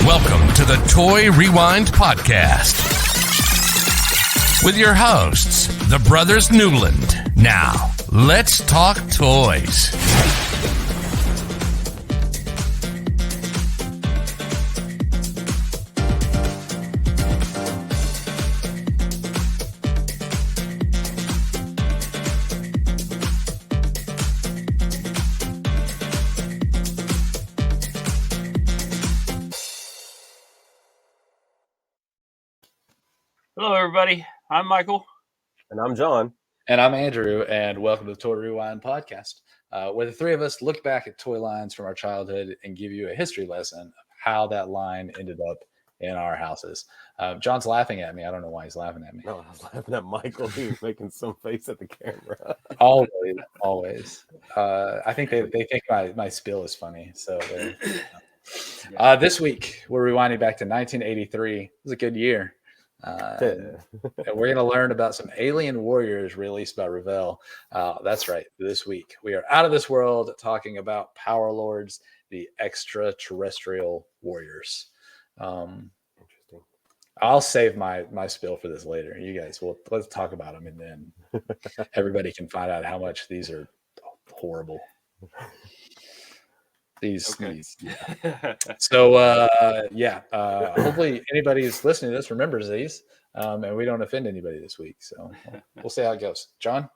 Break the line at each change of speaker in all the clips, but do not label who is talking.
Welcome to the Toy Rewind Podcast with your hosts, the Brothers Newland. Now, let's talk toys.
Hello, everybody. I'm Michael.
And I'm John.
And I'm Andrew, and welcome to the Toy Rewind Podcast, where the three of us look back at toy lines from our childhood and give you a history lesson of how that line ended up in our houses. John's laughing at me. I don't know why he's laughing at me.
No, I was laughing at Michael. He was making some face at the camera.
Always. I think they think my spill is funny. So this week, we're rewinding back to 1983. It was a good year. And we're going to learn about some alien warriors released by Revell. That's right. This week we are out of this world talking about Power Lords, the Extra-Terrestrial warriors.
Interesting.
I'll save my spill for this later. You guys, let's talk about them, and then everybody can find out how much these are horrible. These. So hopefully anybody who's listening to this remembers these, and we don't offend anybody this week. So we'll see how it goes. John,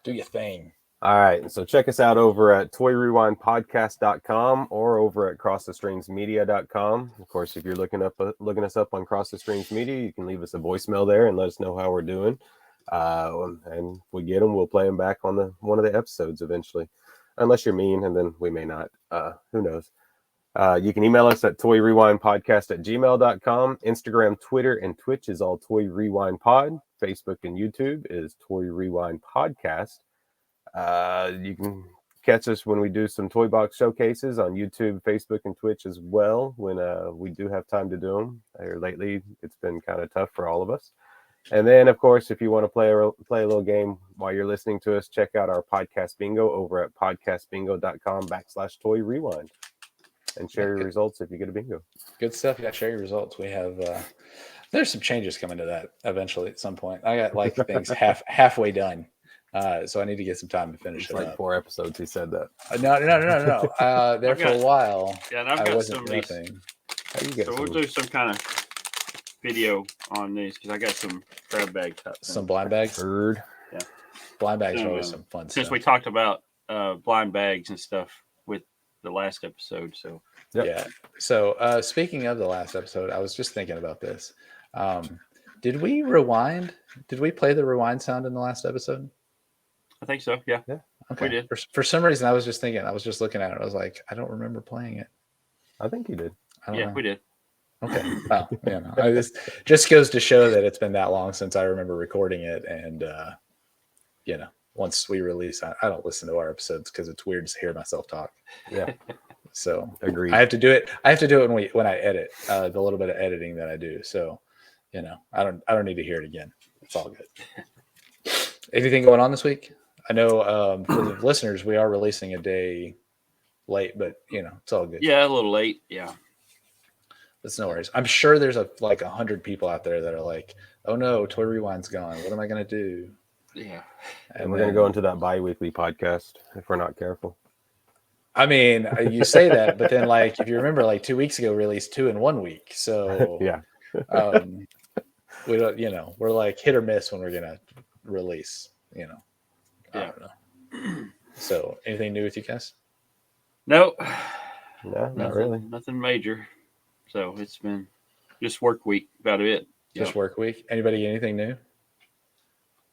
do your thing.
All right. So check us out over at toyrewindpodcast.com or over at crossthestreamsmedia.com. Of course, if you're looking us up on Cross the Streams Media, you can leave us a voicemail there and let us know how we're doing. And if we get them, we'll play them back on one of the episodes eventually. Unless you're mean, and then we may not. Who knows? You can email us at toyrewindpodcast@gmail.com. Instagram, Twitter, and Twitch is all Toy Rewind Pod. Facebook and YouTube is Toy Rewind Podcast. You can catch us when we do some toy box showcases on YouTube, Facebook, and Twitch as well, when we do have time to do them. Lately, it's been kind of tough for all of us. And then, of course, if you want to play a little game while you're listening to us, check out our podcast bingo over at podcastbingo.com/toy rewind and share your results if you get a bingo.
Good stuff. Yeah, share your results. We have there's some changes coming to that eventually at some point. I got things halfway done, so I need to get some time to finish it.
Like 4 episodes. He said that.
No. There for a while.
Yeah, and I've got some
nothing.
So we'll do some kind of video on these because I got some grab bag cups.
Some blind bags.
Bird.
Yeah, blind bags are always some fun
since
stuff.
we talked about blind bags and stuff with the last episode. So
yeah. So speaking of the last episode, I was just thinking about this. Did we rewind? Did we play the rewind sound in the last episode?
I think so. Yeah.
Okay.
We did.
For some reason, I was just thinking. I was just looking at it. I was like, I don't remember playing it.
I think you did.
I don't know.
We did.
Okay. Well, this just goes to show that it's been that long since I remember recording it. And, once we release, I don't listen to our episodes because it's weird to hear myself talk.
Yeah.
So
agreed.
I have to do it. I have to do it when I edit the little bit of editing that I do. So, I don't need to hear it again. It's all good. Anything going on this week? I know for the listeners, we are releasing a day late, but it's all good.
Yeah. A little late. Yeah.
That's no worries. I'm sure there's 100 people out there that are like, "Oh no, Toy Rewind's gone. What am I gonna do?"
Yeah,
and we're gonna go into that bi-weekly podcast if we're not careful.
I mean, you say that, but then if you remember, 2 weeks ago, we released 2 in 1 week. So
yeah,
we don't. We're hit or miss when we're gonna release. I don't know. So, anything new with you guys?
No,
not really.
Nothing major. So it's been just work week, about it.
Just work week. Anybody get anything new?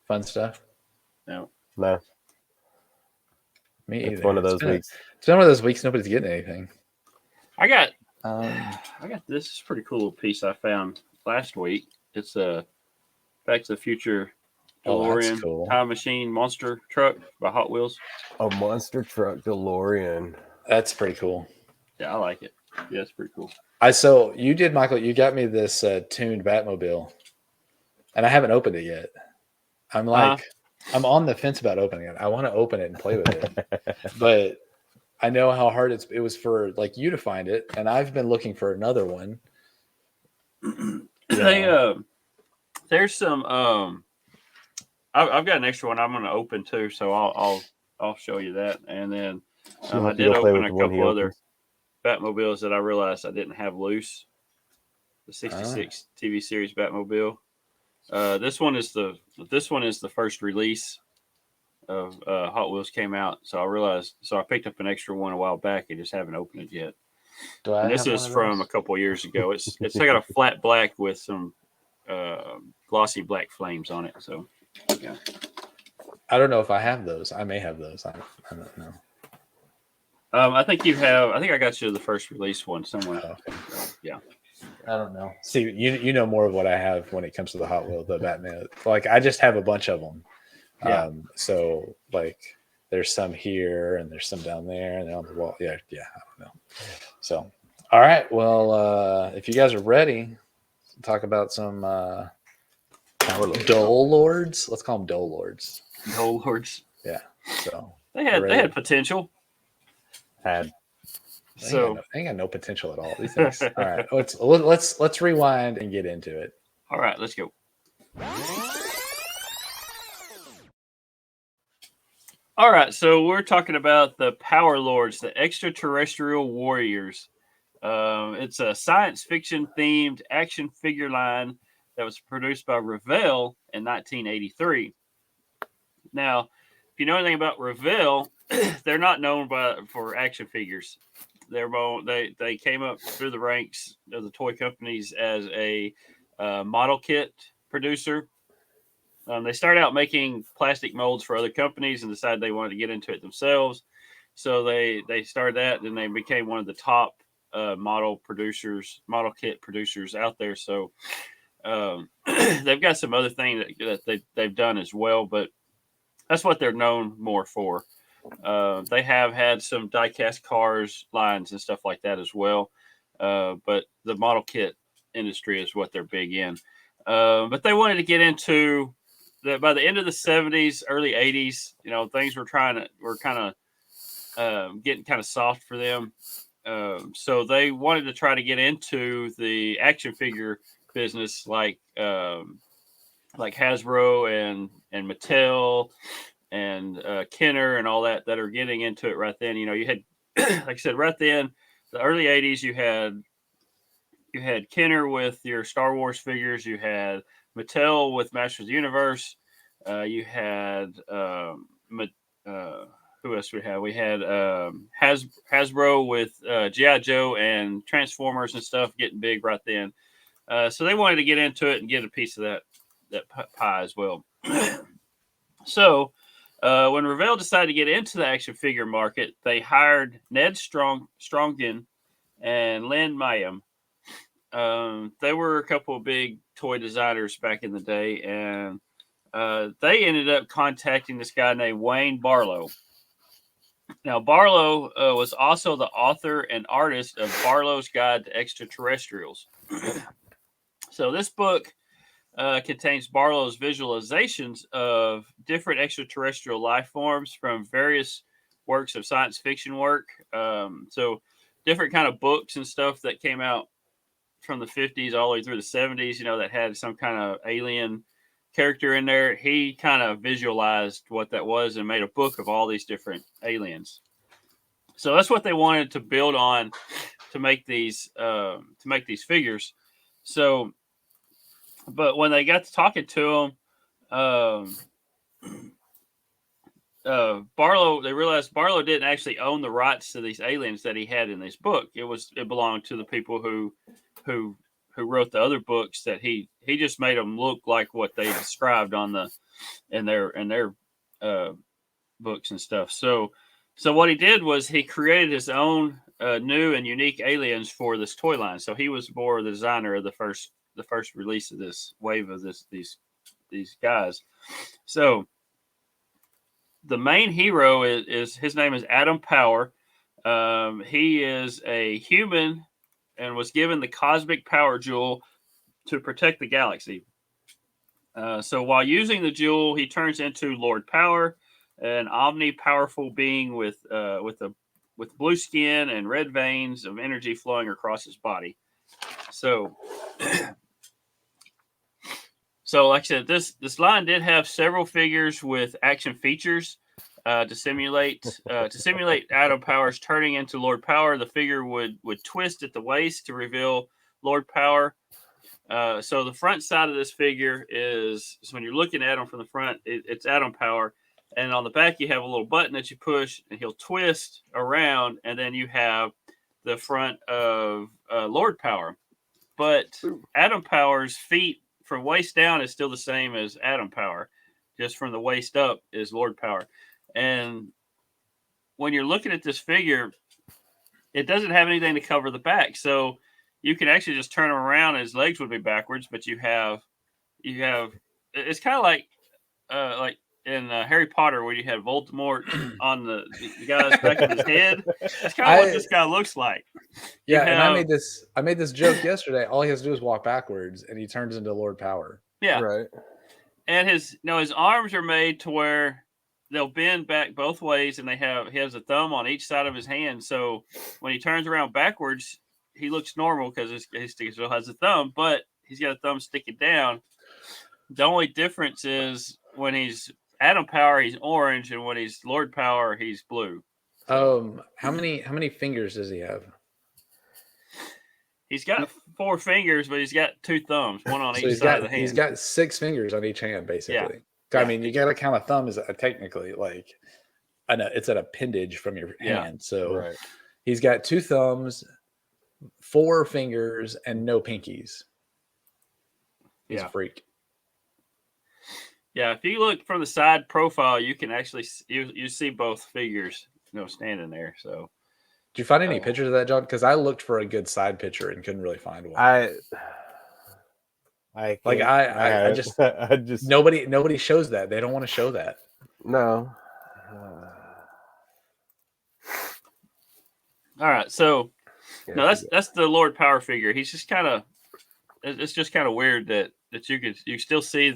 Fun stuff?
No.
Me either.
It's one of those weeks.
It's been one of those weeks nobody's getting anything.
I got this pretty cool piece I found last week. It's a Back to the Future DeLorean Time Machine Monster Truck by Hot Wheels.
A monster truck DeLorean.
That's pretty cool.
Yeah, I like it. Yeah, it's pretty cool.
So you did, Michael. You got me this tuned Batmobile, and I haven't opened it yet. I'm I'm on the fence about opening it. I want to open it and play with it, but I know how hard it was for you to find it, and I've been looking for another one.
There's some I've got an extra one I'm going to open too, so I'll show you that, and then I did open a couple other Batmobiles that I realized I didn't have loose. The '66 TV series Batmobile. This one is the first release of Hot Wheels came out, so I picked up an extra one a while back. I just haven't opened it yet. And this is from a couple of years ago. It's got a flat black with some glossy black flames on it. So yeah.
I don't know if I have those. I may have those. I don't know.
I think you have. I think I got you the first release one somewhere.
Oh, okay.
Yeah.
I don't know. See, you know more of what I have when it comes to the Hot Wheels, the Batman. Like I just have a bunch of them.
Yeah.
So like there's some here and there's some down there and on the wall. Yeah. I don't know. So, all right. Well, if you guys are ready, talk about some Dole Lords. Let's call them Dole Lords.
Dole Lords.
Yeah. So
they had potential.
They ain't got no potential at all. These things. All right. Let's rewind and get into it.
All right. Let's go. All right, so we're talking about the Power Lords, the Extra-Terrestrial Warriors. It's a science fiction themed action figure line that was produced by Revell in 1983. Now, if you know anything about Revell, they're not known for action figures. They came up through the ranks of the toy companies as a model kit producer. They started out making plastic molds for other companies and decided they wanted to get into it themselves. So they started that, and they became one of the top model kit producers out there. So they've got some other things that they've done as well, but that's what they're known more for. They have had some die-cast cars lines and stuff like that as well, but the model kit industry is what they're big in. But they wanted to get into that by the end of the 70s, early 80s. Things were kind of getting kind of soft for them. So they wanted to try to get into the action figure business, like Hasbro and Mattel and Kenner and all that are getting into it right then. You had, like I said, right then, the early 80s, you had Kenner with your Star Wars figures. You had Mattel with Masters of the Universe. You had who else we had? We had Hasbro with G.I. Joe and Transformers and stuff getting big right then. So they wanted to get into it and get a piece of that pie as well. So when Revell decided to get into the action figure market, they hired Ned Strongden and Len Mayhem. They were a couple of big toy designers back in the day, and they ended up contacting this guy named Wayne Barlow. Now, Barlow was also the author and artist of Barlow's Guide to Extra-Terrestrials. So this book contains Barlow's visualizations of different extraterrestrial life forms from various works of science fiction work. So different kind of books and stuff that came out from the 50s all the way through the 70s, that had some kind of alien character in there. He kind of visualized what that was and made a book of all these different aliens. So that's what they wanted to build on to make these figures. So, but when they got to talking to him, they realized Barlow didn't actually own the rights to these aliens that he had in this book. It belonged to the people who wrote the other books. That he just made them look like what they described in their books and stuff. So what he did was he created his own new and unique aliens for this toy line. So he was more the designer of the first release of this wave of these guys. So the main hero is his name is Adam Power. He is a human and was given the cosmic power jewel to protect the galaxy. So while using the jewel, he turns into Lord Power, an omni-powerful being with blue skin and red veins of energy flowing across his body. So So, like I said, this line did have several figures with action features to simulate Adam Power's turning into Lord Power. The figure would twist at the waist to reveal Lord Power. So the front side of this figure is so when you're looking at him from the front, it's Adam Power, and on the back you have a little button that you push, and he'll twist around, and then you have the front of Lord Power. But Adam Power's feet from waist down is still the same as Adam Power, just from the waist up is Lord Power. And when you're looking at this figure, it doesn't have anything to cover the back, so you can actually just turn him around and his legs would be backwards, but you have it's kind of like in Harry Potter where you had Voldemort on the guy's back of his head. That's kind of what this guy looks like.
Yeah, and I made this joke yesterday. All he has to do is walk backwards and he turns into Lord Power.
Yeah.
Right.
And his arms are made to where they'll bend back both ways, and he has a thumb on each side of his hand. So when he turns around backwards, he looks normal because he still has a thumb, but he's got a thumb sticking down. The only difference is when he's Adam Power, he's orange, and when he's Lord Power, he's blue.
How many fingers does he have?
He's got 4 fingers, but he's got 2 thumbs, one on each side of the hand.
He's got 6 fingers on each hand, basically. Yeah. I mean, you got to count a thumb as technically like, I know it's an appendage from your hand. So he's got 2 thumbs, 4 fingers, and no pinkies. He's a freak.
Yeah, if you look from the side profile, you can actually you see both figures, standing there. So,
did you find any pictures of that, John? Because I looked for a good side picture and couldn't really find one. I just nobody shows that. They don't want to show that.
No.
All right, so that's the Lord Power figure. He's just kind of it's just kind of weird that you still see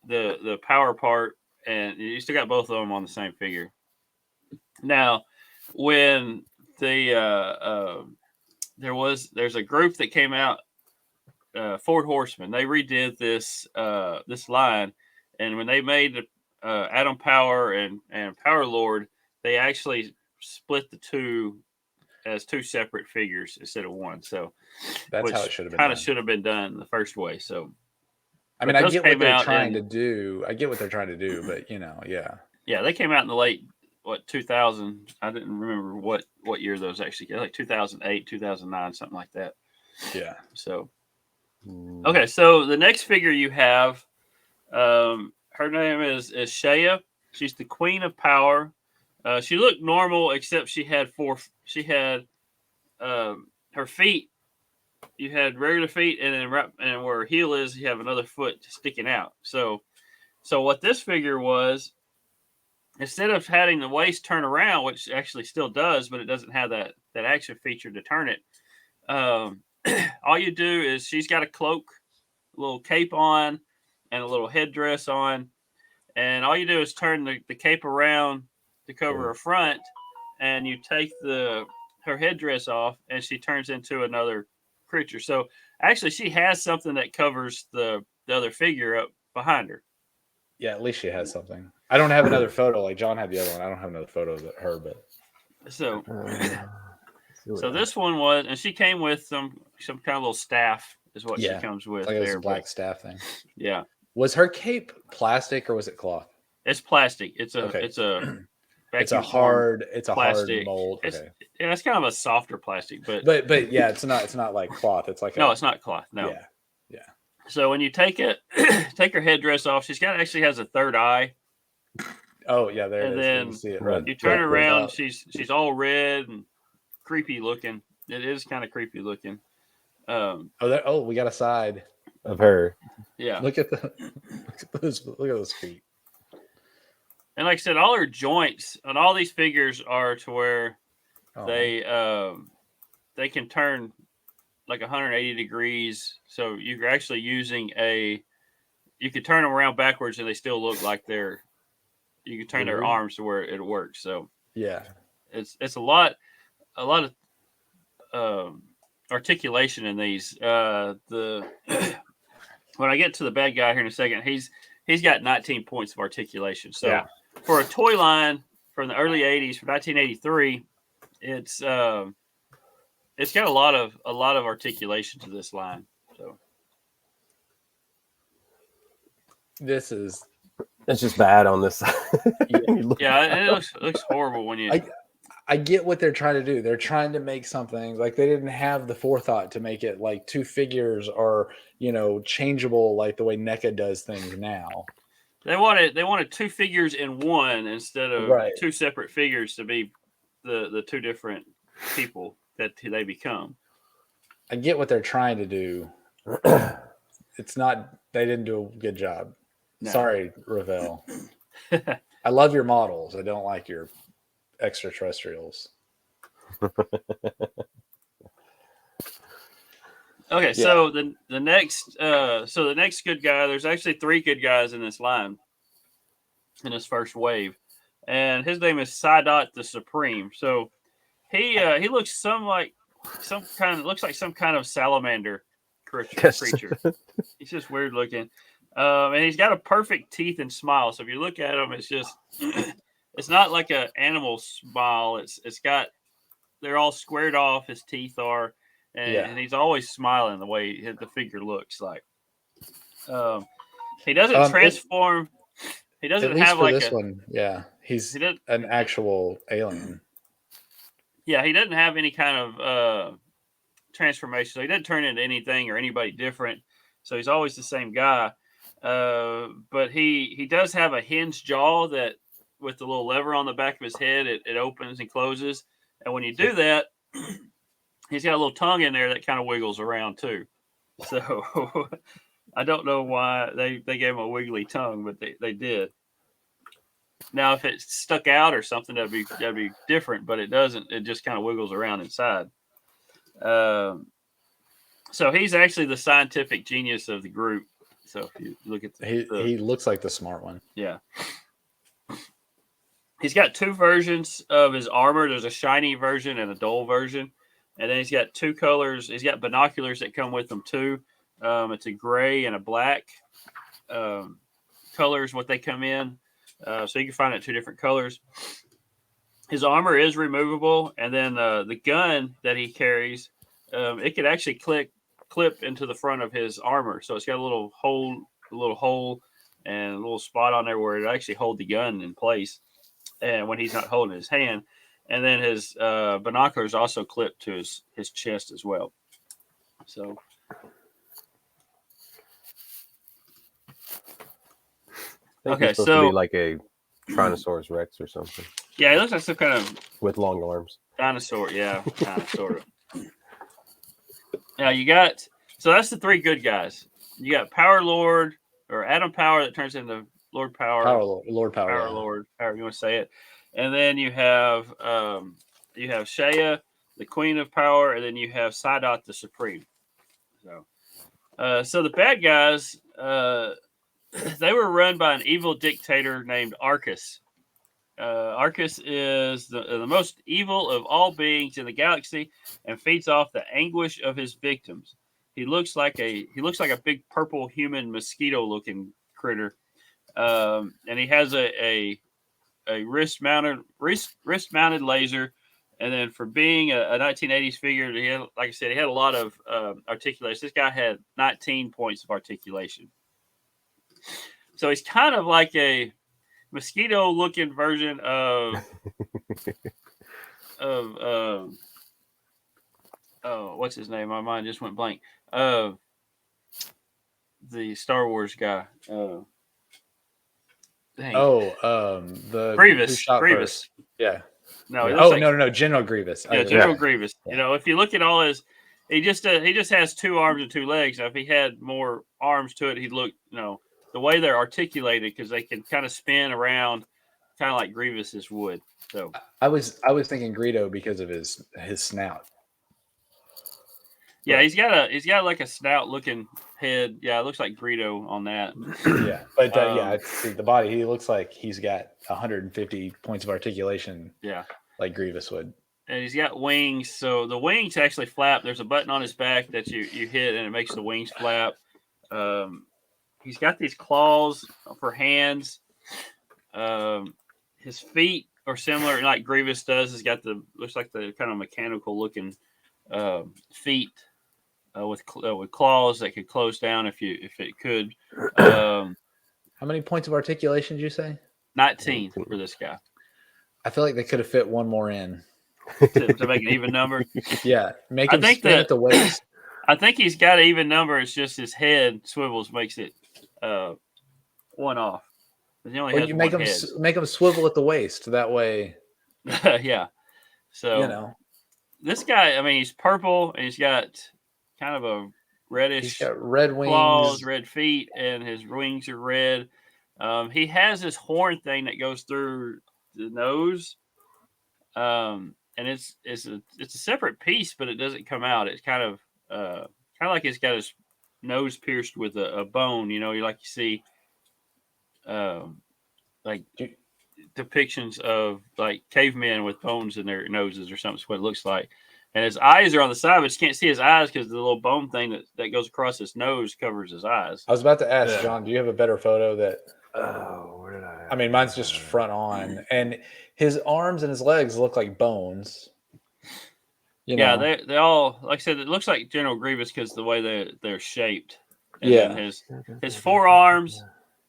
the power part, and you still got both of them on the same figure. Now, when there's a group that came out, Ford Horsemen, they redid this line, and when they made Adam Power and Power Lord, they actually split the two as 2 separate figures instead of one. So
that's how it should have been.
Kind of should have been done the first way. So
I mean, I get what they're trying to do. I get what they're trying to do, but
yeah, they came out in the late 2000. I didn't remember what year those actually came, like 2008, 2009, something like that.
Yeah.
So okay, so the next figure you have, her name is Shea. She's the Queen of Power. She looked normal, except she had her feet. You had regular feet, and then and where her heel is, you have another foot sticking out. So what this figure was, instead of having the waist turn around, which actually still does, but it doesn't have that action feature to turn it. All you do is she's got a cloak, a little cape on, and a little headdress on, and all you do is turn the cape around to cover her front, and you take her headdress off, and she turns into another creature. So actually, she has something that covers the other figure up behind her.
Yeah, at least she has something. I don't have another photo like John had the other one. I don't have another photo of her, but
so this one was, and she came with some kind of little staff is what she comes with.
Like this black staff thing.
Yeah.
Was her cape plastic or was it cloth?
It's plastic. It's a
it's a hard
plastic.
Hard mold.
It's kind of a softer plastic, but
yeah, it's not like cloth. It's like
it's not cloth. No.
Yeah.
So when you take her headdress off, actually has a third eye.
Oh yeah, there
and
it is.
Then
you see it
you turn around, she's all red and creepy looking. It is kind of creepy looking.
We got a side
of her.
Yeah.
Look at those feet.
And like I said, all her joints and all these figures are to where they can turn like 180 degrees. So you're actually using you could turn them around backwards and they still look like you can turn their arms to where it works. So
yeah,
it's a lot of articulation in these. When I get to the bad guy here in a second, he's got 19 points of articulation. So for a toy line from the early 80s, from 1983, it's got a lot of articulation to this line. So
it's just bad on this side.
Yeah, it looks horrible when you.
I get what they're trying to do. They're trying to make something like they didn't have the forethought to make it like two figures or changeable like the way NECA does things now.
They wanted two figures in one instead of two separate figures to be the two different people that they become.
I get what they're trying to do. It's not. They didn't do a good job. No. Sorry, Revell. I love your models. I don't like your Extra-Terrestrials.
Okay, so the next good guy, there's actually three good guys in this line in this first wave, and his name is Psydot the Supreme. So he looks like some kind of salamander creature. He's just weird looking, and he's got a perfect teeth and smile. So if you look at him, it's just it's not like an animal smile. It's got, they're all squared off. His teeth are, and he's always smiling the way the figure looks like. He doesn't transform. He doesn't have like
this one. Yeah, he's an actual alien.
Yeah, he doesn't have any kind of transformation. So he doesn't turn into anything or anybody different. So he's always the same guy. But he does have a hinged jaw that, with the little lever on the back of his head, it opens and closes. And when you do that, he's got a little tongue in there that kind of wiggles around too. So I don't know why they gave him a wiggly tongue, but they did. Now, if it stuck out or something, that'd be different, but it doesn't. It just kind of wiggles around inside. So he's actually the scientific genius of the group. So if you look at
he looks like the smart one.
Yeah. He's got two versions of his armor. There's a shiny version and a dull version. And then he's got two colors. He's got binoculars that come with them too. It's a gray and a black colors, what they come in. So you can find it two different colors. His armor is removable. And then the gun that he carries, it could actually clip into the front of his armor. So it's got a little hole and a little spot on there where it actually hold the gun in place. And when he's not holding his hand, and then his binoculars also clip to his chest as well. So,
okay, so to be like a Tyrannosaurus Rex or something.
Yeah, it looks like some kind of
with long arms.
Dinosaur, yeah, kind of sort of. Now you got, so that's the three good guys. You got Power Lord or Atom Power that turns into Lord Power.
Lord Power.
Power Lord, however you want to say it. And then you have Shea, the Queen of Power, and then you have Psydot the Supreme. So the bad guys, they were run by an evil dictator named Arcus. Arcus is the most evil of all beings in the galaxy and feeds off the anguish of his victims. He looks like a big purple human mosquito-looking critter, and he has a wrist-mounted laser. And then for being a 1980s figure, he had, like I said, he had a lot of articulation. This guy had 19 points of articulation. So he's kind of like a mosquito-looking version of what's his name? My mind just went blank. The Star Wars guy.
The
Grievous.
Grievous. Yeah.
No.
General Grievous.
Yeah, General Grievous. Yeah. You know, if you look at all his, he just has two arms and two legs. Now, if he had more arms to it, he'd look, the way they're articulated, because they can kind of spin around, kind of like Grievous's would. So
I was thinking Greedo because of his snout.
Yeah, he's got like a snout looking head. Yeah, it looks like Greedo on that.
Yeah, but the body, he looks like he's got 150 points of articulation.
Yeah,
like Grievous would.
and he's got wings. So the wings actually flap. There's a button on his back that you hit, and it makes the wings flap. He's got these claws for hands. His feet are similar, like Grievous does. He's got looks like the kind of mechanical looking feet with claws that could close down if it could.
How many points of articulation did you say?
19 for this guy.
I feel like they could have fit one more in
to make an even number.
Yeah, make him spin at the waist.
I think he's got an even number. It's just his head swivels makes it one off. He only has
you
make
him swivel at the waist. That way,
yeah. So this guy. I mean, he's purple and he's got kind of a reddish.
He's got red wings,
claws, red feet, and his wings are red. He has this horn thing that goes through the nose, and it's a separate piece, but it doesn't come out. It's kind of like it's got his nose pierced with a bone. You see, like depictions of like cavemen with bones in their noses or something. That's what it looks like. And his eyes are on the side, but you can't see his eyes because the little bone thing that goes across his nose covers his eyes.
I was about to ask, John, do you have a better photo that?
Oh, where did I?
I mean, mine's just front on, and his arms and his legs look like bones.
Yeah, they all, like I said, it looks like General Grievous because the way they're shaped. And then his forearms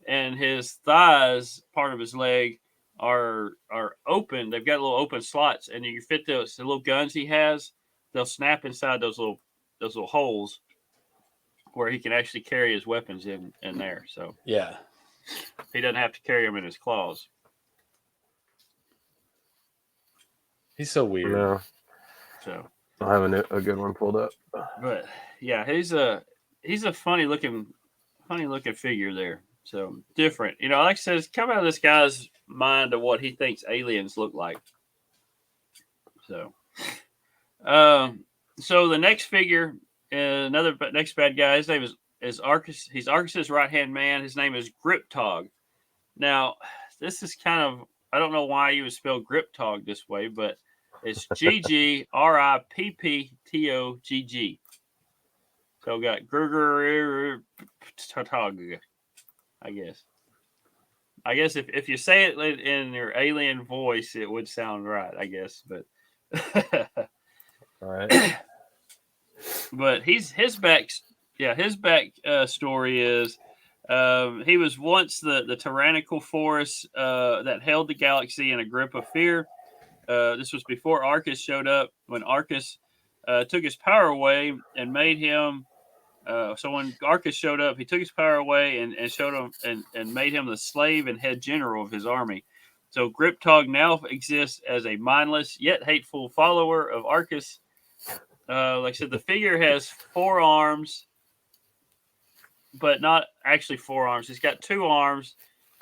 and his thighs, part of his leg, are open. They've got little open slots, and you fit the little guns he has. They'll snap inside those little holes where he can actually carry his weapons in there. So
yeah,
he doesn't have to carry them in his claws.
He's so weird.
No.
So
I have a good one pulled up.
But yeah, he's a funny looking figure there. So different, like I said, it's come out of this guy's mind of what he thinks aliens look like. So, so the next figure, next bad guy, his name is Arcus. He's Arcus's right hand man. His name is Griptog. Now, this is kind of, I don't know why you would spell Griptog this way, but it's GGRIPPTOGG. So we got Grr I guess if you say it in your alien voice, it would sound right, I guess. But
all right.
But his back story is he was once the tyrannical force that held the galaxy in a grip of fear. This was before Arcus showed up. When Arcus took his power away and made him. So when Arcus showed up, he took his power away and showed him and made him the slave and head general of his army. So Griptog now exists as a mindless yet hateful follower of Arcus. Like I said, the figure has 4 arms, but not actually 4 arms. He's got 2 arms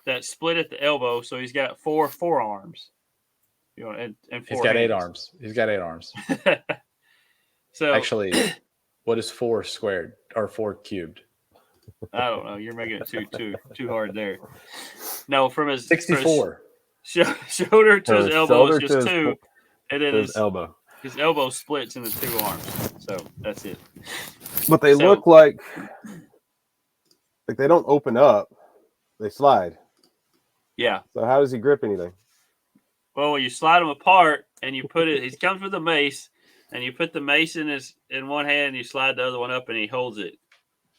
that split at the elbow, so he's got 4 forearms. And 4
he's got 8 arms. He's got 8 arms.
So
actually, what is 4 squared or 4 cubed?
I don't know. You're making it too hard there. No, from his
64
shoulder to his elbow is just 2, and then his
elbow.
His elbow splits into 2 arms. So that's it.
But they look like they don't open up; they slide.
Yeah.
So how does he grip anything?
Well, you slide them apart, and you put it. He comes with a mace. And you put the mace in one hand, and you slide the other one up, and he holds it.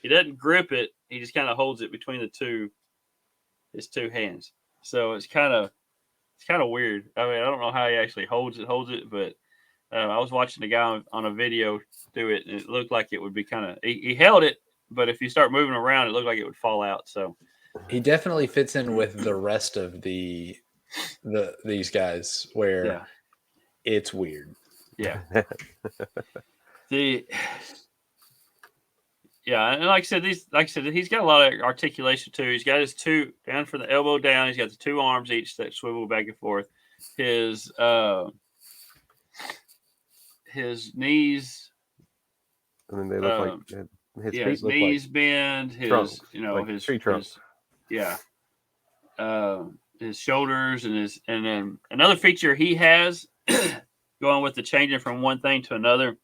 He doesn't grip it; he just kind of holds it between his 2 hands. So it's kind of weird. I mean, I don't know how he actually holds it, but I was watching a guy on a video do it, and it looked like it would be kind of. He held it, but if you start moving around, it looked like it would fall out. So
he definitely fits in with the rest of these guys, where it's weird.
Yeah. And like I said, he's got a lot of articulation too. He's got his 2 down from the elbow down. He's got the 2 arms each that swivel back and forth. His knees.
I mean, they look like his feet
his
look
knees
like
bend. His
trunks,
like
his tree trunks.
His shoulders and then another feature he has. going with the changing from one thing to another.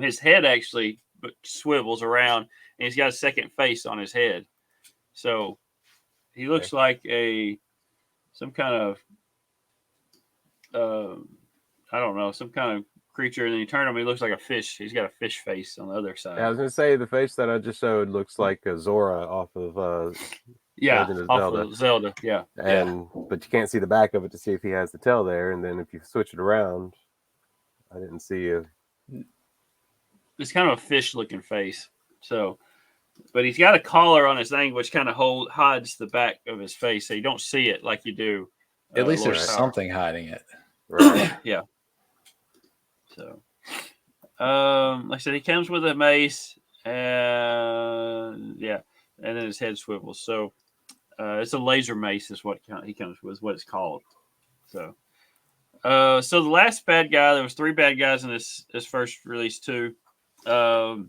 His head actually swivels around, and he's got a second face on his head. So he looks like some kind of I don't know, some kind of creature. And then you turn him, he looks like a fish. He's got a fish face on the other side.
Yeah, I was gonna say the face that I just showed looks like a Zora off of Legend of Zelda.
Of Zelda. Yeah,
but you can't see the back of it to see if he has the tail there. And then if you switch it around, I didn't see a.
It's kind of a fish-looking face. So, but he's got a collar on his thing, which kind of hides the back of his face, so you don't see it like you do.
At least there's something hiding it.
Right.
Yeah. So, like I said, he comes with a mace, and and then his head swivels. So, it's a laser mace, is what he comes with, what it's called. So, so the last bad guy, there was 3 bad guys in this first release too. Of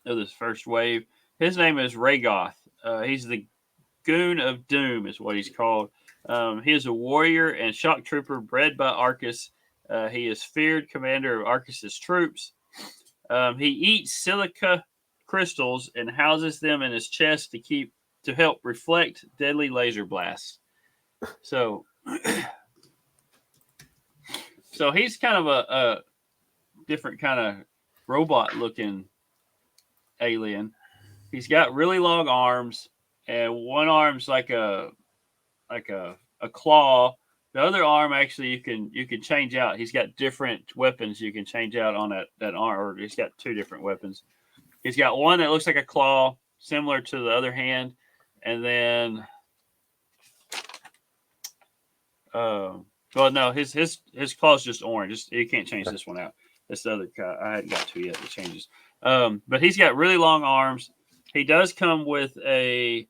this first wave. His name is Raygoth. He's the Goon of Doom, is what he's called. He is a warrior and shock trooper bred by Arcus. He is feared commander of Arcus's troops. He eats silica crystals and houses them in his chest to help reflect deadly laser blasts. So, so he's kind of a different kind of robot-looking alien. He's got really long arms, and one arm's like a claw. The other arm, actually, you can change out. He's got different weapons you can change out on that arm. Or he's got 2 different weapons. He's got one that looks like a claw, similar to the other hand, and then, well, no, his claw's just orange. You can't change this one out. This other guy, I hadn't got to yet. It changes. But he's got really long arms. He does come with a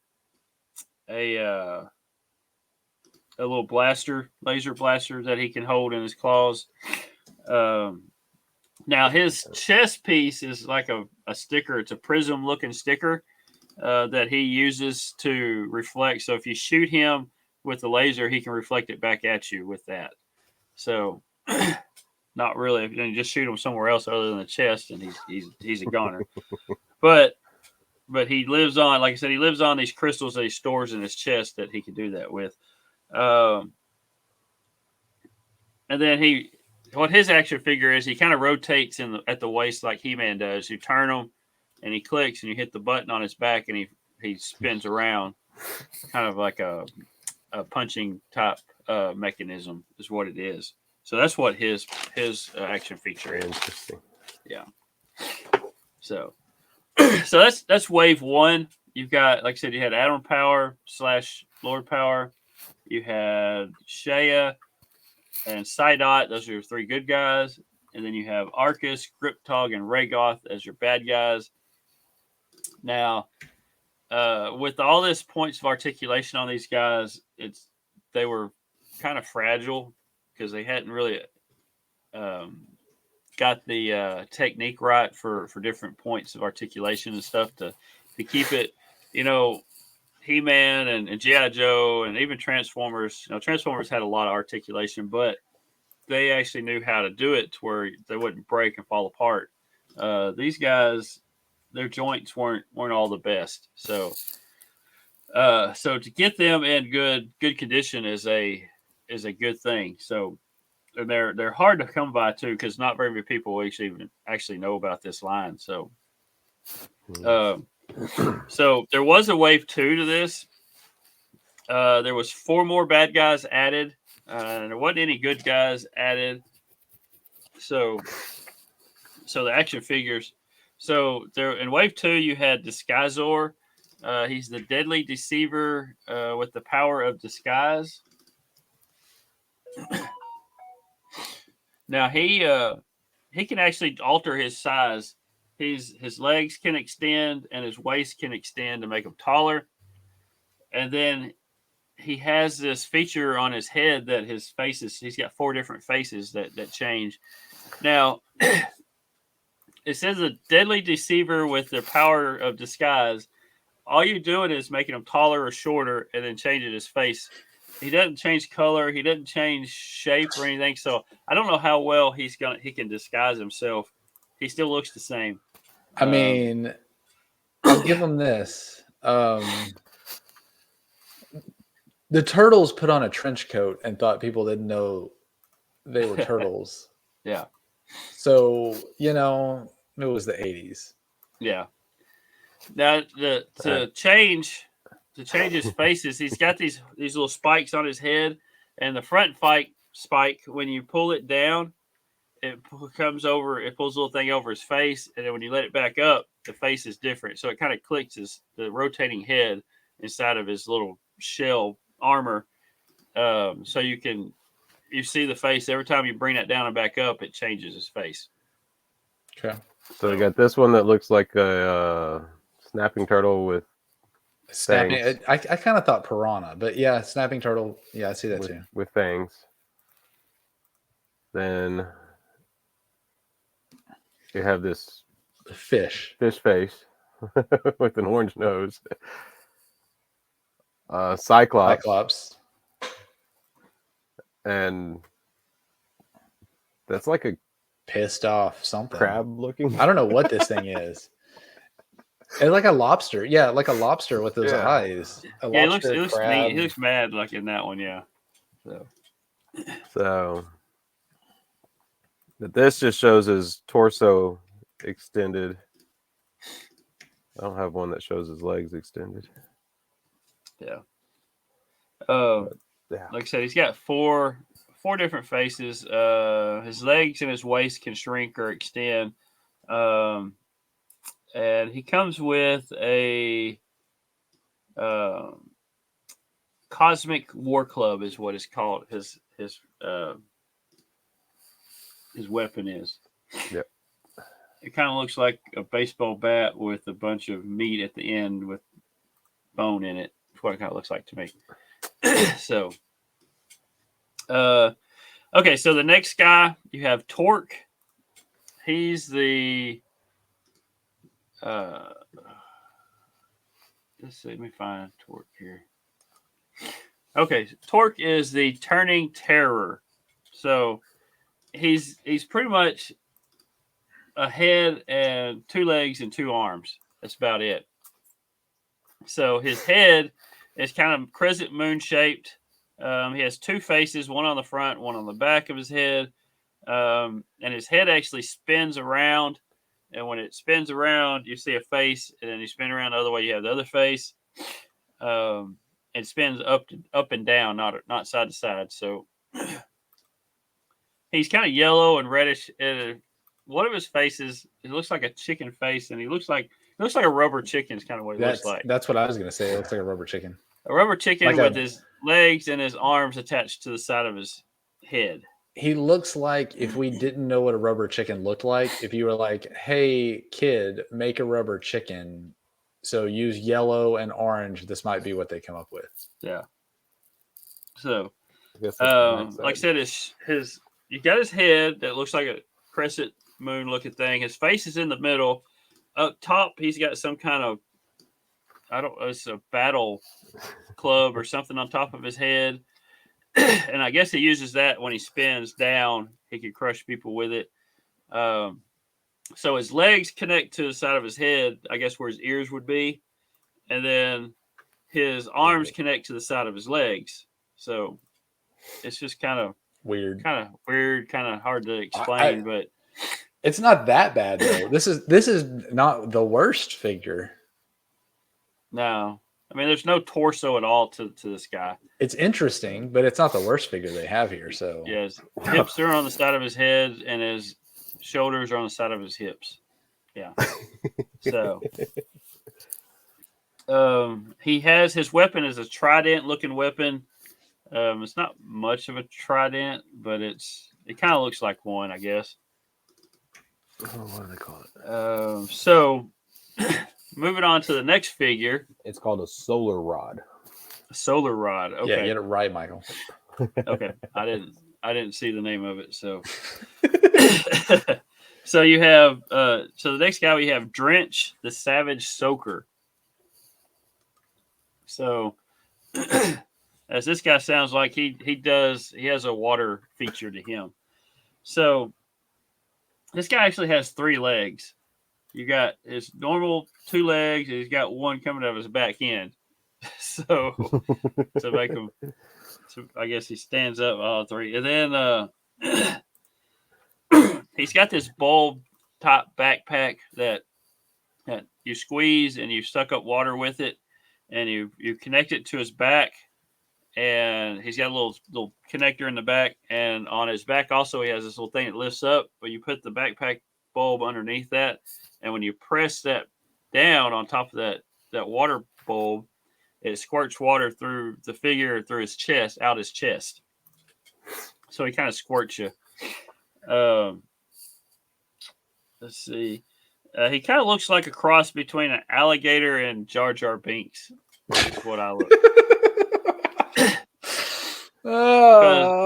little laser blaster that he can hold in his claws. Now his chest piece is like a sticker. It's a prism-looking sticker that he uses to reflect. So if you shoot him with the laser, he can reflect it back at you with that. So. Not really. If you just shoot him somewhere else other than the chest, and he's a goner. but he lives on, like I said, he lives on these crystals that he stores in his chest that he can do that with. And then what his action figure is, he kind of rotates at the waist like He-Man does. You turn him, and he clicks, and you hit the button on his back, and he spins around, kind of like a punching type mechanism is what it is. So that's what his action feature is.
Interesting.
Yeah. So that's wave 1. You've got, like I said, you had Admiral Power / Lord Power. You had Shea and Psydot. Those are your 3 good guys. And then you have Arcus, Griptog, and Raygoth as your bad guys. Now, with all this points of articulation on these guys, they were kind of fragile, because they hadn't really got the technique right for different points of articulation and stuff to keep it, He-Man and G.I. Joe and even Transformers. Transformers had a lot of articulation, but they actually knew how to do it to where they wouldn't break and fall apart. These guys, their joints weren't all the best. So to get them in good condition is a good thing. So they're hard to come by too, because not very many people actually know about this line. So so there was a wave 2 to this. There was 4 more bad guys added, and there wasn't any good guys added. So the action figures. So there in wave 2 you had Disguisor. He's the deadly deceiver with the power of disguise. Now he can actually alter his size. His legs can extend and his waist can extend to make him taller. And then he has this feature on his head that his faces, he's got 4 different faces that change. Now, it says a deadly deceiver with the power of disguise. All you're doing is making him taller or shorter and then changing his face. he doesn't change color. He doesn't change shape or anything. So I don't know how well he can disguise himself. He still looks the same.
I mean, I'll give him this. The turtles put on a trench coat and thought people didn't know they were turtles.
Yeah.
So, it was the 80s.
Yeah. Now to change his faces, he's got these little spikes on his head, and the front spike, when you pull it down, it pulls a little thing over his face, and then when you let it back up, the face is different. So it kind of clicks the rotating head inside of his little shell armor. So you see the face every time you bring that down and back up, it changes his face.
Okay.
So we got this one that looks like a snapping turtle with fangs.
I kind of thought piranha, but yeah, snapping turtle. Yeah, I see that too.
With fangs. Then you have this
fish
face with an orange nose. Cyclops. And that's like a
pissed off something.
Crab looking.
I don't know what this thing is. It's like a lobster. Yeah, like a lobster with those eyes.
It looks neat. He looks mad like in that one, yeah.
So but this just shows his torso extended. I don't have one that shows his legs extended.
Yeah. Like I said, he's got four different faces. His legs and his waist can shrink or extend. And he comes with a cosmic war club is what it's called. His weapon is.
Yep.
It kind of looks like a baseball bat with a bunch of meat at the end with bone in it. That's what it kind of looks like to me. So, okay. So the next guy, you have Torque. He's the, let's see, let me find Torque here. Okay. Torque is the turning terror. So he's pretty much a head and 2 legs and 2 arms. That's about it. So his head is kind of crescent moon shaped. He has 2 faces, one on the front, one on the back of his head. And his head actually spins around. And when it spins around, you see a face. And then you spin around the other way, you have the other face. It spins up and down, not side to side. So he's kind of yellow and reddish. One of his faces, it looks like a chicken face, and he looks like a rubber chicken is kind of what he looks like.
That's what I was going to say. It looks like a rubber chicken.
A rubber chicken with his legs and his arms attached to the side of his head.
He looks like if we didn't know what a rubber chicken looked like, if you were like, hey, kid, make a rubber chicken. So use yellow and orange. This might be what they come up with.
Yeah. So, like I said, you got his head that looks like a crescent moon looking thing. His face is in the middle. Up top, he's got some kind of, it's a battle club or something on top of his head. And I guess he uses that when he spins down. He can crush people with it. So his legs connect to the side of his head, I guess where his ears would be. And then his arms connect to the side of his legs. So it's just kind of weird, kind of hard to explain, but
it's not that bad though. This is not the worst figure.
No, I mean, there's no torso at all to this guy.
It's interesting, but it's not the worst figure they have here. So
yeah, his hips are on the side of his head, and his shoulders are on the side of his hips. Yeah. So he has his weapon is a trident-looking weapon. It's not much of a trident, but it kind of looks like one, I guess.
What do they call it?
So moving on to the next figure.
It's called a solar rod.
A solar rod. Okay.
Yeah, get it right, Michael.
Okay. I didn't see the name of it, so so you have so the next guy we have Drench, the Savage Soaker. So as this guy sounds like he has a water feature to him. So this guy actually has 3 legs. You got his normal 2 legs, and he's got one coming out of his back end. So to make him, I guess he stands up all 3, and then he's got this bulb top backpack that you squeeze and you suck up water with it, and you connect it to his back, and he's got a little connector in the back, and on his back also he has this little thing that lifts up, but you put the backpack bulb underneath that, and when you press that down on top of that water bulb, it squirts water through the figure, through his chest, out his chest. So he kind of squirts you. Let's see. He kind of looks like a cross between an alligator and Jar Jar Binks. Is what I look.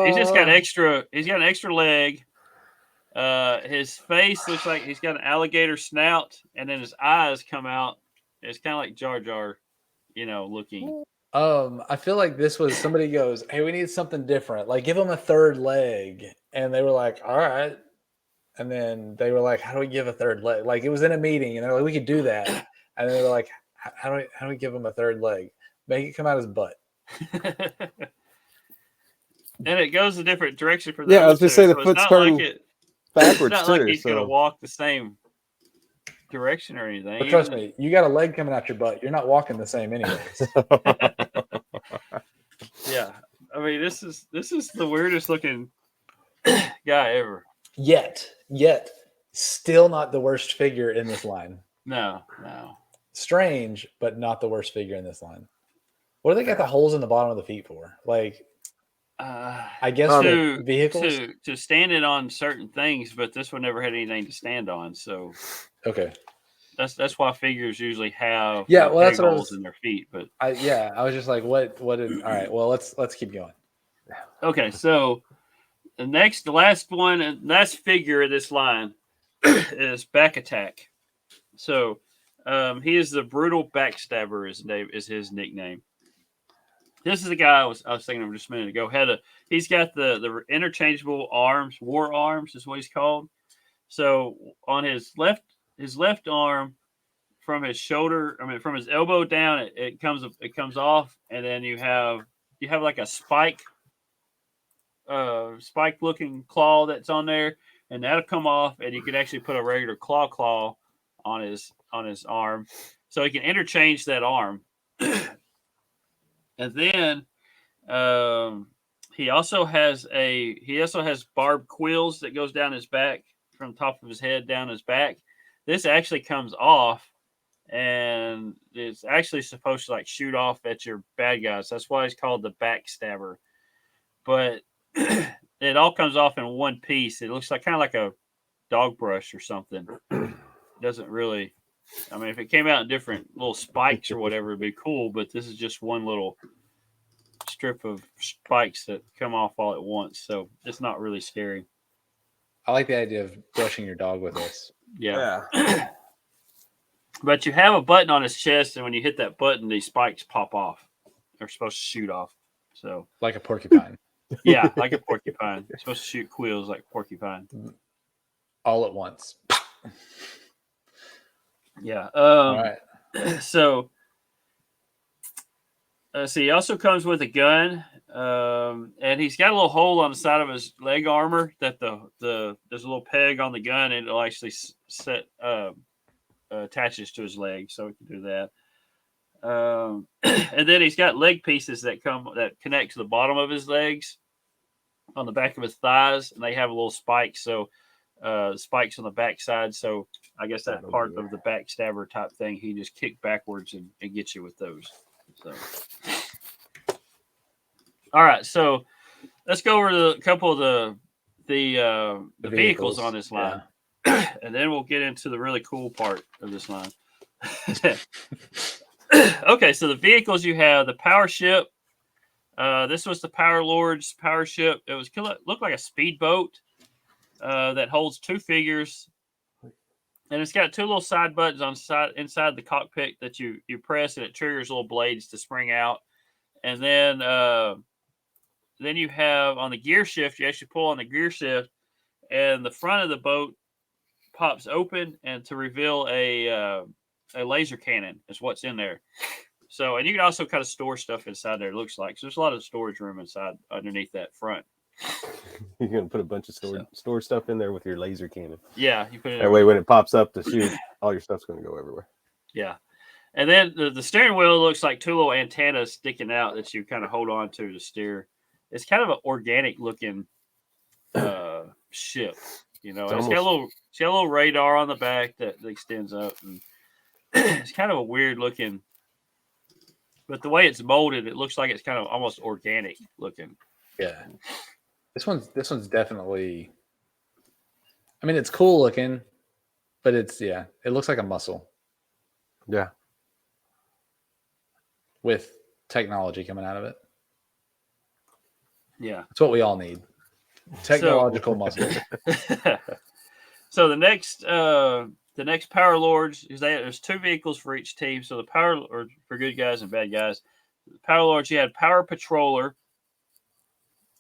He's just got extra. He's got an extra leg. His face looks like he's got an alligator snout, and then his eyes come out. It's kind of like Jar Jar, looking.
I feel like this was somebody goes, "Hey, we need something different. Like, give him a 3rd leg," and they were like, "All right." And then they were like, "How do we give a 3rd leg?" Like, it was in a meeting, and they're like, "We could do that." And they were like, "How do we give him a 3rd leg? Make it come out his butt."
And it goes a different direction for them.
Yeah, I was just saying the foot's turned backwards
it's not
too.
Like he's gonna walk the same direction or anything.
But trust me, you got a leg coming out your butt. You're not walking the same anyways.
Yeah, I mean, this is the weirdest looking guy ever.
Yet, still not the worst figure in this line.
No.
Strange, but not the worst figure in this line. What do they got the holes in the bottom of the feet for? Like, I guess
to
vehicles
to stand it on certain things, but this one never had anything to stand on. So
okay,
that's why figures usually have
that's what
holes in their feet. But
I was just like, what did? All right, well let's keep going.
Okay, so the last one and last figure of this line is Back Attack. So he is the brutal backstabber. Is his nickname. This is the guy I was thinking of just a minute ago. He's got the interchangeable arms, war arms is what he's called. So on his left arm, from his shoulder, from his elbow down, it comes off, and then you have like a spike looking claw that's on there, and that'll come off, and you could actually put a regular claw on his arm, so he can interchange that arm. And then he also has barbed quills that goes down his back, from the top of his head down his back. This actually comes off, and it's actually supposed to like shoot off at your bad guys. That's why he's called the backstabber. But it all comes off in one piece. It looks like kind of like a dog brush or something. It doesn't really. I mean, if it came out in different little spikes or whatever, it'd be cool. But this is just one little strip of spikes that come off all at once. So it's not really scary.
I like the idea of brushing your dog with this.
Yeah. But you have a button on his chest, and when you hit that button, these spikes pop off. They're supposed to shoot off. So
like a porcupine.
Yeah, like a porcupine. They're supposed to shoot quills like a porcupine.
All at once.
Yeah.
All right.
So, he also comes with a gun, and he's got a little hole on the side of his leg armor that there's a little peg on the gun, and it'll actually attaches to his leg, so he can do that. And then he's got leg pieces that connect to the bottom of his legs, on the back of his thighs, and they have a little spike. So spikes on the backside. So I guess that part of the backstabber type thing, he just kick backwards and gets you with those. So, all right. So let's go over a couple of the vehicles on this line, and then we'll get into the really cool part of this line. Okay, so the vehicles you have, the power ship. This was the Power Lord's power ship. It looked like a speedboat that holds 2 figures, and it's got 2 little side buttons inside the cockpit that you press, and it triggers little blades to spring out. And then you have on the gear shift, you actually pull on the gear shift, and the front of the boat pops open, and to reveal a laser cannon is what's in there. So, and you can also kind of store stuff inside there. It looks like so. There's a lot of storage room inside underneath that front.
You're gonna put a bunch of store stuff in there with your laser cannon.
Yeah, you put it
that way when it pops up to shoot, all your stuff's gonna go everywhere.
Yeah, and then the steering wheel looks like two little antennas sticking out that you kind of hold on to steer. It's kind of an organic looking ship. You know, it's got a little radar on the back that extends up, and it's kind of a weird looking. But the way it's molded, it looks like it's kind of almost organic looking.
Yeah, this one's definitely. I mean, it's cool looking, but it looks like a muscle.
Yeah,
with technology coming out of it.
Yeah,
that's what we all need. Technological muscle.
So the next Power Lords is there's two vehicles for each team. So the Power or for good guys and bad guys. The Power Lords, you had Power Patroller.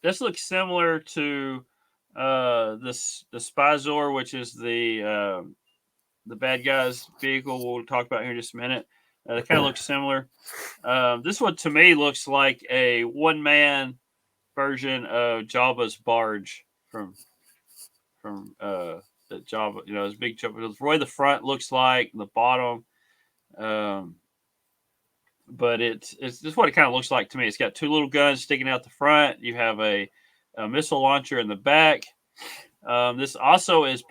This looks similar to the Spyzor, which is the bad guys vehicle we'll talk about here in just a minute. It kind of looks similar. This one to me looks like a one-man version of Jabba's barge from the Jabba. You know, his big Jabba. The way the front looks like, the bottom. But it's just what it kind of looks like to me. It's got two little guns sticking out the front. You have a missile launcher in the back. This also is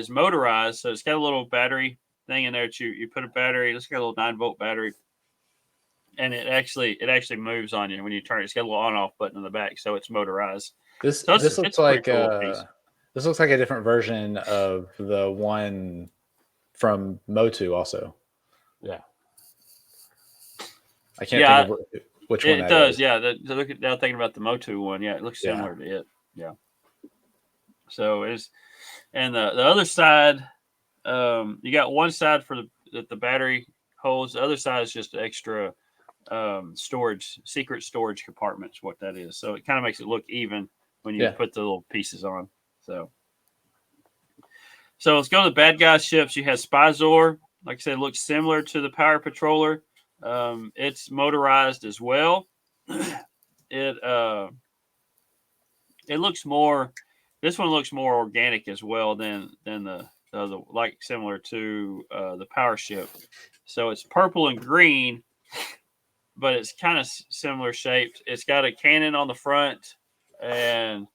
motorized, so it's got a little battery thing in there. You put a battery. It's got a little 9-volt battery, and it actually moves on you when you turn it. It's got a little on-off button in the back, so it's motorized.
This looks like this looks like a different version of the one from Motu, also.
Yeah.
I can't think of which one
it does. Is. Yeah, look at now thinking about the Motu one. Yeah, it looks similar to it. Yeah. So and the other side, you got one side for the battery holds. The other side is just extra secret storage compartments. What that is. So it kind of makes it look even when you put the little pieces on. So let's go to the bad guy ships. You have Spyzor. Like I said, it looks similar to the Power Patroller. It's motorized as well. It looks more. This one looks more organic as well than the other, like similar to the Power ship. So it's purple and green, but it's kind of similar shaped. It's got a cannon on the front, and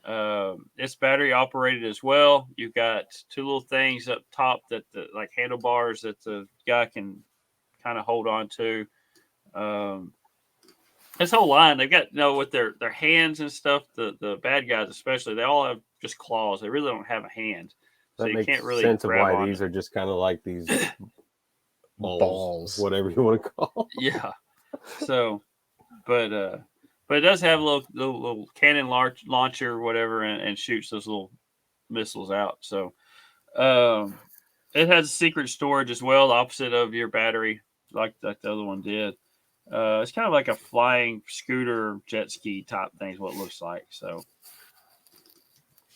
it's battery operated as well. You've got two little things up top that like handlebars that the guy can kind of hold on to. This whole line, they've got with their hands and stuff. The bad guys especially, they all have just claws. They really don't have a hand, so you can't really
sense of why these are just kind of like these balls, whatever you want to call them.
Yeah. So, but it does have a little cannon launcher or whatever, and shoots those little missiles out. So, it has secret storage as well, the opposite of your battery, like the other one did. It's kind of like a flying scooter, jet ski type thing is what it looks like. So,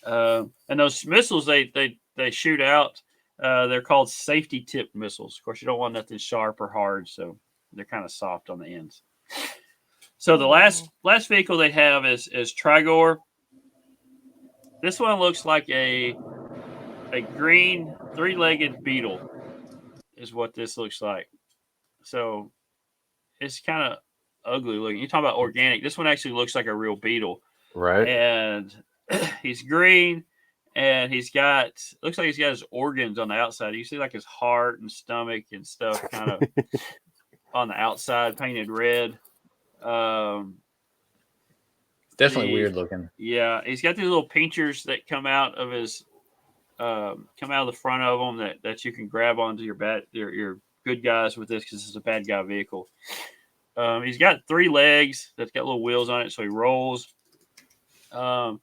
and those missiles they shoot out, they're called safety tip missiles. Of course, you don't want nothing sharp or hard, so they're kind of soft on the ends. So the last vehicle they have is Trigor. This one looks like a green 3-legged beetle is what this looks like. So it's kind of ugly looking. You talk about organic. This one actually looks like a real beetle.
Right.
And he's green, and looks like he's got his organs on the outside. You see like his heart and stomach and stuff kind of on the outside painted red.
Definitely weird looking.
Yeah. He's got these little pinchers that come out of his come out of the front of them that you can grab onto your good guys with this because it's a bad guy vehicle. He's got 3 legs that's got little wheels on it, so he rolls. On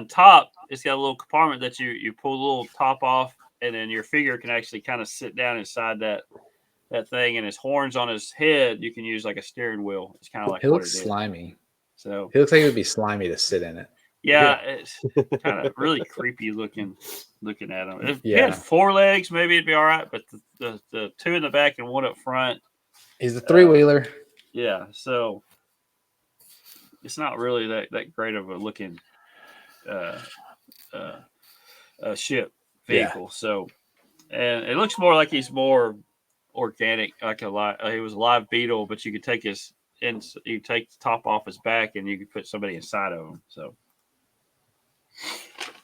top, it's got a little compartment that you pull the little top off, and then your figure can actually kind of sit down inside that that thing, and his horns on his head, you can use like a steering wheel. It's kind of like
He
what
looks
it is.
slimy.
So
he looks like it would be slimy to sit in it.
Yeah, it's kind of really creepy looking at him. If he
Yeah.
had 4 legs, maybe it'd be all right, but the 2 in the back and 1 up front.
He's a 3-wheeler.
Yeah, so it's not really that great of a looking ship vehicle. Yeah. So, and it looks more like he's more organic, like he was a live beetle, but you could take you take the top off his back and you could put somebody inside of him. So,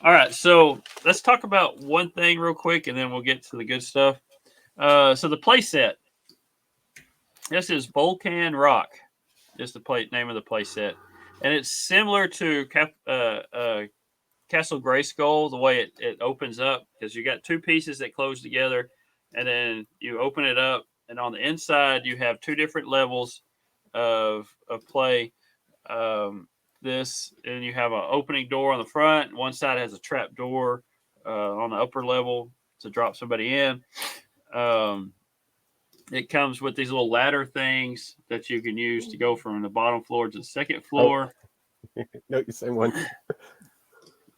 all right, so let's talk about one thing real quick, and then we'll get to the good stuff. So the play set. This is Volcan Rock. Is the name of the play set, and it's similar to Castle Grayskull, the way it opens up, because you got 2 pieces that close together, and then you open it up, and on the inside you have 2 different levels of play. And you have an opening door on the front. One side has a trap door on the upper level to drop somebody in. It comes with these little ladder things that you can use to go from the bottom floor to the second floor.
Oh. No, you say one.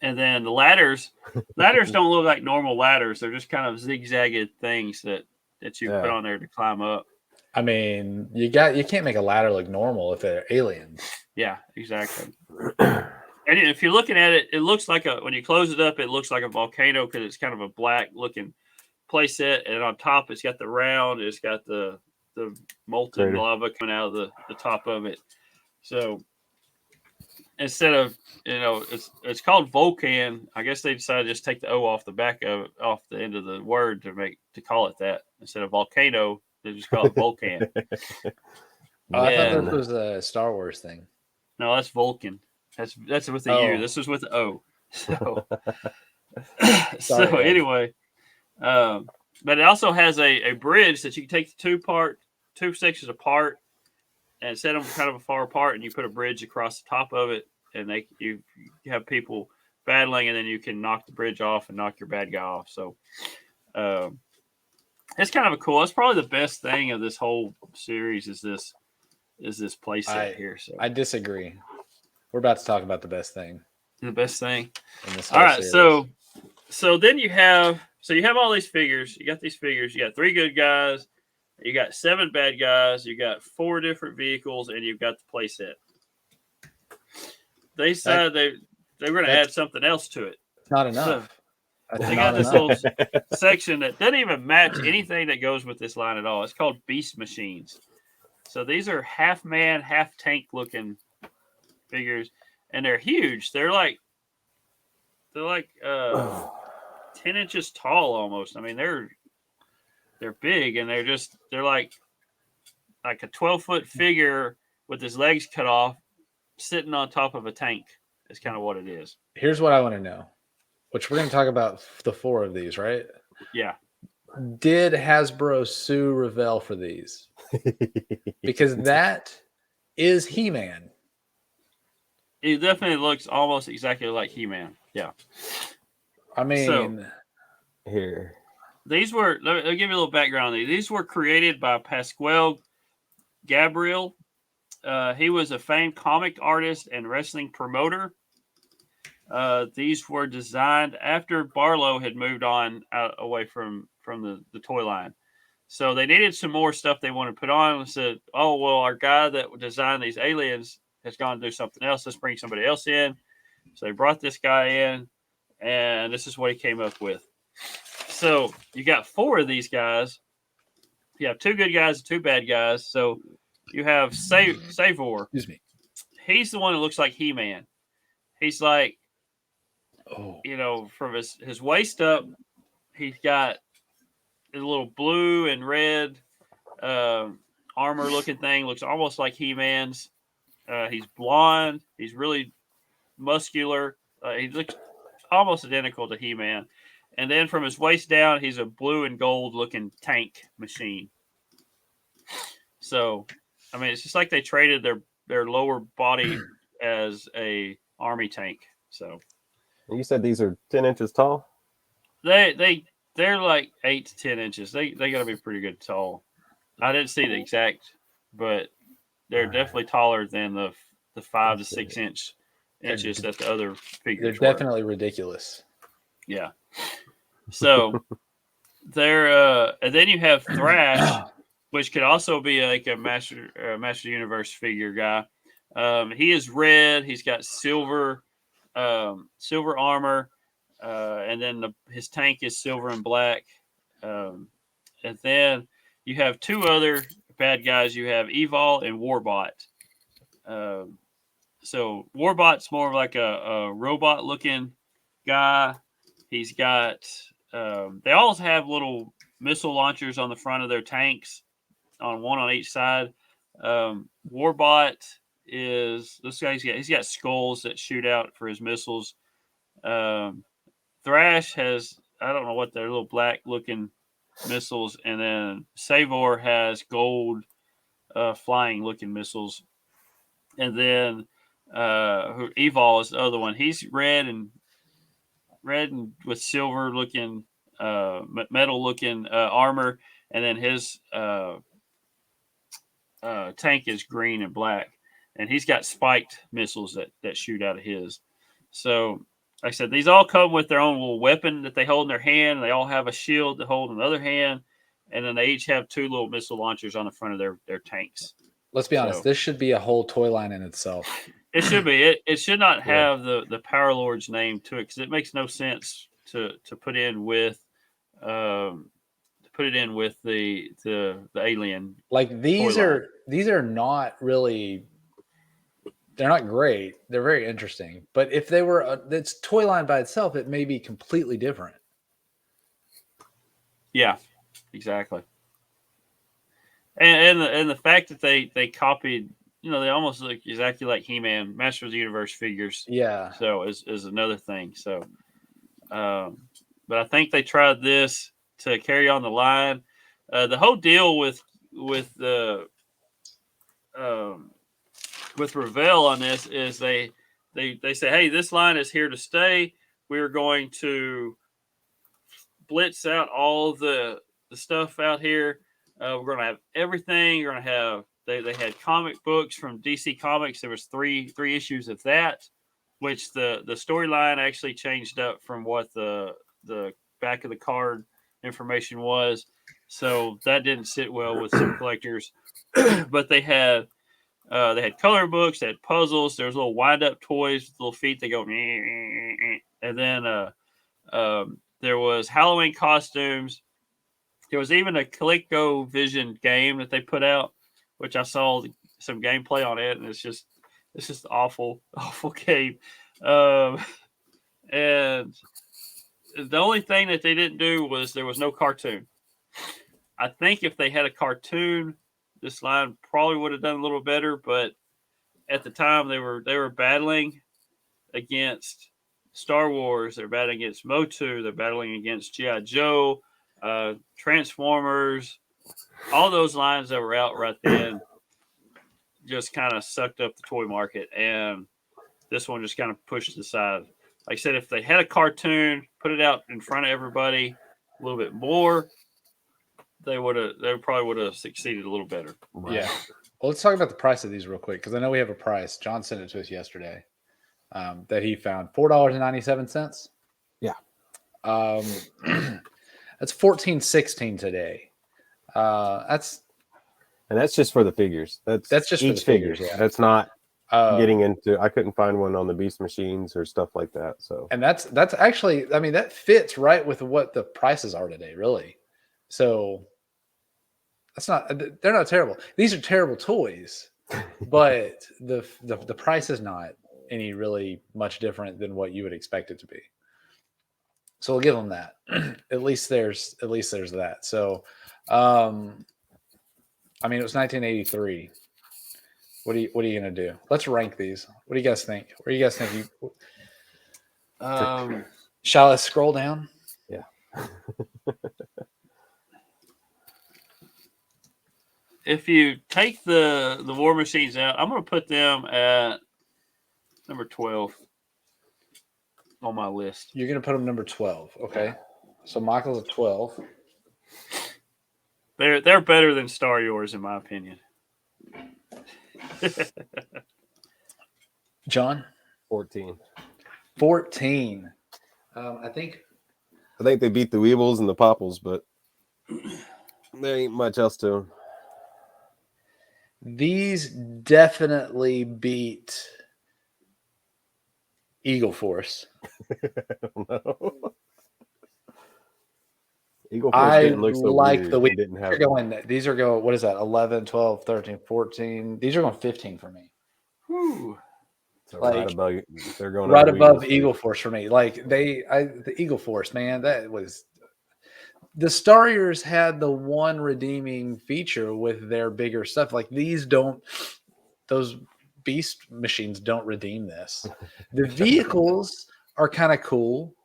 And then the ladders don't look like normal ladders. They're just kind of zigzagged things that you put on there to climb up.
I mean, you can't make a ladder look normal if they're aliens. Yeah,
exactly. And if you're looking at it, it looks like when you close it up, it looks like a volcano because it's kind of a black looking play set, and on top it's got the round, it's got the molten lava coming out of the top of it. So instead of it's called Volcan, I guess they decided to just take the O off the back of it, off the end of the word to call it that instead of volcano. They just call it Volcan.
I thought this was a Star Wars thing.
No, that's Vulcan. That's with the U. This was with the O. So anyway. But it also has a bridge that you can take the 2 sections apart and set them kind of far apart, and you put a bridge across the top of it, and you have people battling, and then you can knock the bridge off and knock your bad guy off. So it's kind of cool. It's probably the best thing of this whole series is this play set here. So
I disagree. We're about to talk about the best thing.
The best thing. All right, series. So then you have all these figures. You got these figures. You got 3 good guys. You got 7 bad guys. You got 4 different vehicles, and you've got the play set. They decided they were going to add something else to it.
Not enough.
They got this little section that doesn't even match anything that goes with this line at all. It's called Beast Machines. So these are half man, half tank looking figures, and they're huge. They're like 10 inches tall almost. I mean, they're big, and they're like a 12-foot figure with his legs cut off, sitting on top of a tank. Is kind of what it is.
Here's what I want to know, which we're going to talk about the 4 of these, right?
Yeah.
Did Hasbro sue Revell for these? Because that is He-Man.
He definitely looks almost exactly like He-Man. Yeah.
I mean,
here.
These were, I'll give you a little background on these. These were created by Pasquale Gabriel. He was a famed comic artist and wrestling promoter. These were designed after Barlow had moved on away from the toy line. So they needed some more stuff they wanted to put on, and said, oh, well, our guy that designed these aliens has gone to do something else. Let's bring somebody else in. So they brought this guy in, and this is what he came up with. So you got 4 of these guys. You have 2 good guys and 2 bad guys. So you have Savor.
Excuse me.
He's the one that looks like He-Man. He's like, from his waist up, he's got a little blue and red armor looking thing. Looks almost like He-Man's. He's blonde. He's really muscular. He looks almost identical to He-Man. And then from his waist down, he's a blue and gold looking tank machine. So, I mean, it's just like they traded their lower body as a army tank. So,
you said these are 10 inches tall?
They're like 8 to 10 inches. They got to be pretty good tall. I didn't see the exact, but they're definitely taller than the 5 to 6 inches that the other figures
They're definitely ridiculous.
Yeah. So they're and then you have Thrash, which could also be like a Master Universe figure guy. He is red. He's got silver armor, and then his tank is silver and black. And then you have two other bad guys. You have Evol and Warbot. So Warbot's more like a robot looking guy. He's got they all have little missile launchers on the front of their tanks, on one on each side. Warbot is this guy's he's got skulls that shoot out for his missiles. Thrash has, I don't know what they're, little black looking missiles, and then Savor has gold flying looking missiles, and then Evol is the other one. He's red and with silver looking metal looking armor, and then his tank is green and black, and he's got spiked missiles that shoot out of his. So like I said, these all come with their own little weapon that they hold in their hand. They all have a shield to hold in the other hand, and then they each have two little missile launchers on the front of their tanks.
Let's be honest, this should be a whole toy line in itself.
It should be. It should not have the Power Lord's name to it, because it makes no sense to put in with the alien.
Like these are not really. They're not great. They're very interesting. But if they were it's toy line by itself, it may be completely different.
Yeah, exactly. And the fact that they copied, they almost look exactly like He-Man, Master of the Universe figures.
Yeah.
So is another thing. So, but I think they tried this to carry on the line. The whole deal with Revell on this is they say, hey, this line is here to stay. We're going to blitz out all the stuff out here. We're going to have everything. You're going to have they had comic books from DC Comics. There was three issues of that, which the storyline actually changed up from what the back of the card information was. So that didn't sit well with some collectors. But they had color books, they had puzzles, there was little wind up toys with little feet that go, and then there was Halloween costumes. There was even a ColecoVision game that they put out, which I saw some gameplay on it, and it's just awful game. And the only thing that they didn't do was there was no cartoon. I think if they had a cartoon, this line probably would have done a little better, but at the time they were battling against Star Wars, they're battling against Motu, they're battling against G.I. Joe, Transformers, all those lines that were out right then just kind of sucked up the toy market, and this one just kind of pushed aside. Like I said, if they had a cartoon, put it out in front of everybody a little bit more, they probably would have succeeded a little better.
Right. Yeah. Well, let's talk about the price of these real quick, because I know we have a price. John sent it to us yesterday that he found $4.97.
Yeah.
That's $14.16 today. That's
just for the figures. That's just each for the figures. Yeah. That's not getting into. I couldn't find one on the Beast Machines or stuff like that. So,
and that's actually, I mean, that fits right with what the prices are today, really. So they're not terrible. These are terrible toys, but the price is not any really much different than what you would expect it to be. So we'll give them that. At least there's that. So, I mean, it was 1983. What are you going to do? Let's rank these. What do you guys think? Where do you guys think shall I scroll down?
Yeah.
If you take the War Machines out, I'm going to put them at number 12 on my list.
You're going to put them number 12. Okay. So Michael's at 12.
They're better than Star Yours in my opinion.
John?
14.
14. I think
they beat the Weebles and the Popples, but there ain't much else to them.
These definitely beat Eagle Force.
I don't know. Eagle Force didn't look so
like
weird.
the way
Didn't have
these are going, what is that? 11, 12, 13, 14. These are going 15 for me.
Whew.
So
like,
right above, they're going
right above Eagle Force for me. Like the Eagle Force, man, that was the Starriers had the one redeeming feature with their bigger stuff. Like those beast machines don't redeem this. The vehicles are kind of cool,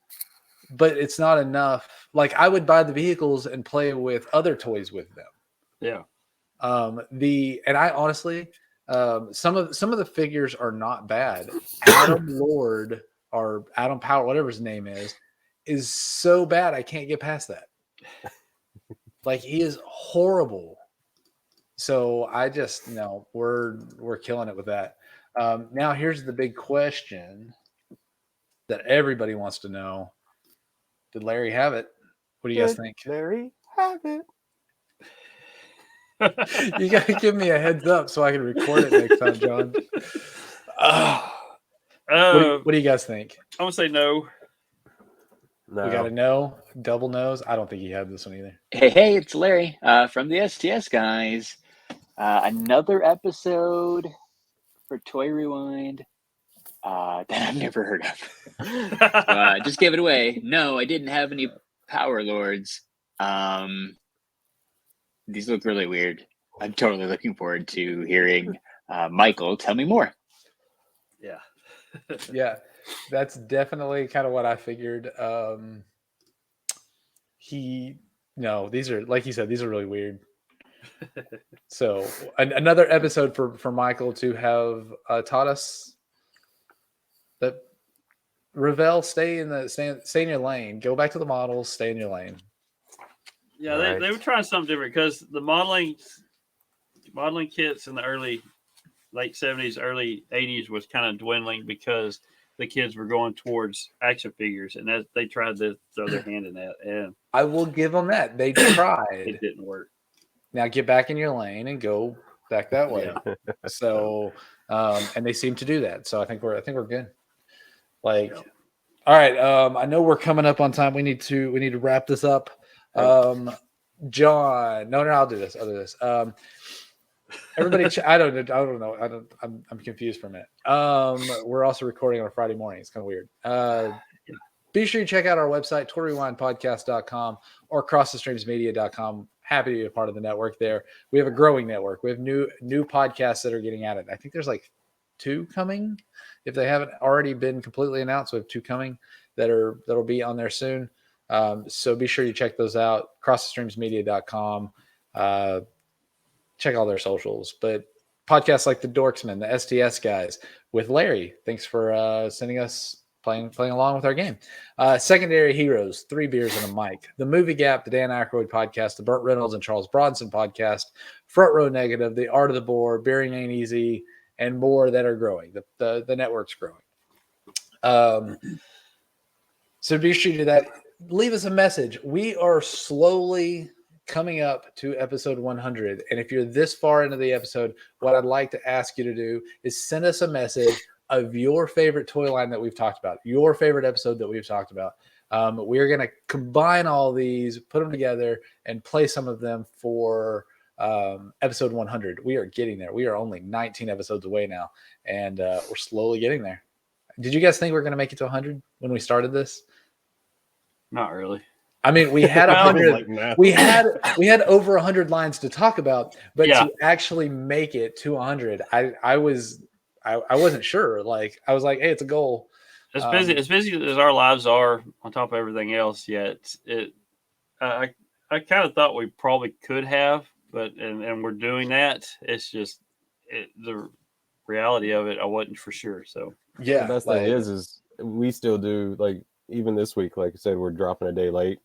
but it's not enough. Like I would buy the vehicles and play with other toys with them.
Yeah.
And I honestly, some of the figures are not bad. Adam Lord or Adam Power, whatever his name is so bad I can't get past that. Like he is horrible. So I just we're killing it with that. Now here's the big question that everybody wants to know: did Larry have it? What do you guys think?
Larry have it.
You got to give me a heads up so I can record it next time, John. What do you guys think?
I'm gonna say no.
We got to know. Double nose. I don't think he had this one either.
Hey, it's Larry from the STS guys. Another episode for Toy Rewind that I've never heard of. Just give it away. No, I didn't have any Power Lords. These look really weird. I'm totally looking forward to hearing Michael tell me more.
Yeah.
Yeah, that's definitely kind of what I figured. These are, like you said, these are really weird. So another episode for Michael to have taught us that Revell, stay in your lane. Go back to the models. Stay in your lane.
Yeah, they were trying something different because the modeling kits in the late 70s, early 80s was kind of dwindling because the kids were going towards action figures, and that they tried to throw their hand in that. And
I will give them that. They tried.
It didn't work.
Now get back in your lane and go back that way. Yeah. So, and they seem to do that. So I think we're good. Like, yeah. All right. I know we're coming up on time. We need to wrap this up. John, no, I'll do this. Everybody, I don't know. I'm confused for a minute. We're also recording on a Friday morning. It's kind of weird. Be sure you check out our website, toyrewindpodcast.com or crossthestreamsmedia.com. Happy to be a part of the network there. We have a growing network. We have new podcasts that are getting added. I think there's like 2 coming. If they haven't already been completely announced, we have 2 coming that'll be on there soon. So be sure you check those out. crossthestreamsmedia.com. Check all their socials. But podcasts like the Dorksmen, the STS guys with Larry. Thanks for sending us playing along with our game. Secondary Heroes, 3 Beers and a Mic. The Movie Gap, the Dan Aykroyd podcast, the Burt Reynolds and Charles Bronson podcast, Front Row Negative, the Art of the Boar, Beering Ain't Easy, and more that are growing. The network's growing. So be sure to do that. Leave us a message. We are slowly coming up to episode 100. And if you're this far into the episode, what I'd like to ask you to do is send us a message of your favorite toy line that we've talked about, your favorite episode that we've talked about. We're going to combine all these, put them together, and play some of them for episode 100. We are getting there. We are only 19 episodes away now, and we're slowly getting there. Did you guys think we were going to make it to 100 when we started this?
Not really.
I mean, we had 100. We had over 100 lines to talk about, but to actually make it to 100, I wasn't sure. Like I was like, hey, it's a goal.
As busy as our lives are, on top of everything else, yet I kind of thought we probably could have, but and we're doing that. It's just the reality of it. I wasn't for sure. So
the best thing is we still do, like, even this week, like I said, we're dropping a day late.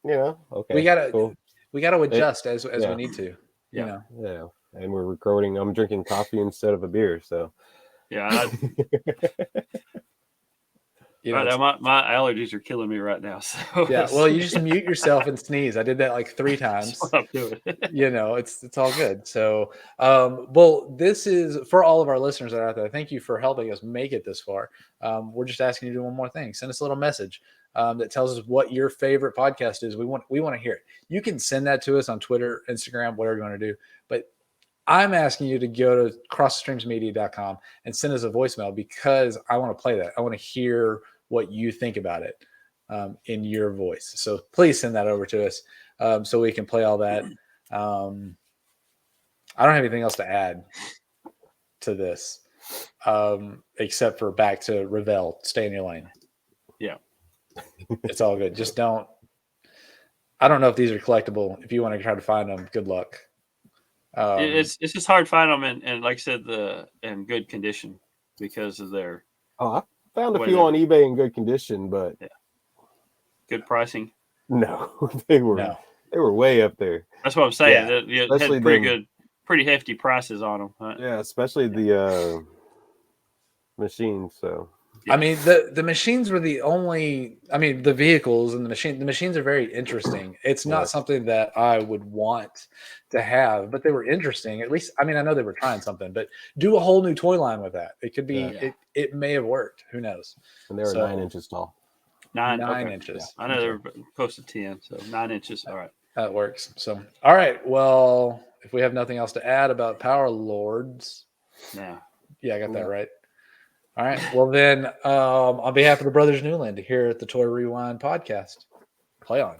Okay.
We gotta.
Cool.
we got to adjust as we need to. You know.
Yeah. And we're recording. I'm drinking coffee instead of a beer. So
yeah. My allergies are killing me right now. So
yeah, well, you just mute yourself and sneeze. I did that like 3 times.
That's what I'm doing.
You know, it's all good. So, well, this is for all of our listeners that are out there. Thank you for helping us make it this far. We're just asking you to do one more thing. Send us a little message that tells us what your favorite podcast is. We want to hear it. You can send that to us on Twitter, Instagram, whatever you want to do. But I'm asking you to go to crossstreamsmedia.com and send us a voicemail because I want to play that. I want to hear what you think about it in your voice. So please send that over to us so we can play all that. I don't have anything else to add to this except for back to Revell. Stay in your lane.
Yeah.
It's all good. Just don't. I don't know if these are collectible. If you want to try to find them, good luck.
It's just hard to find them, and like I said, in good condition because of their.
Oh, I found a few on eBay in good condition, but
good pricing.
No, they were way up there.
That's what I'm saying. Yeah. They had pretty hefty prices on them. Right?
Yeah, especially the machines. So.
I mean, the machines were the only. I mean, the vehicles and the machines are very interesting. It's not something that I would want to have, but they were interesting. At least, I mean, I know they were trying something, but do a whole new toy line with that. It could be. It may have worked. Who knows?
And they were 9 inches tall.
9
inches.
Yeah. I know they were close to 10, so 9 inches. All right,
that works. So, all right. Well, if we have nothing else to add about Power Lords, I got that right. All right. Well, then, on behalf of the Brothers Newland here at the Toy Rewind podcast, play on.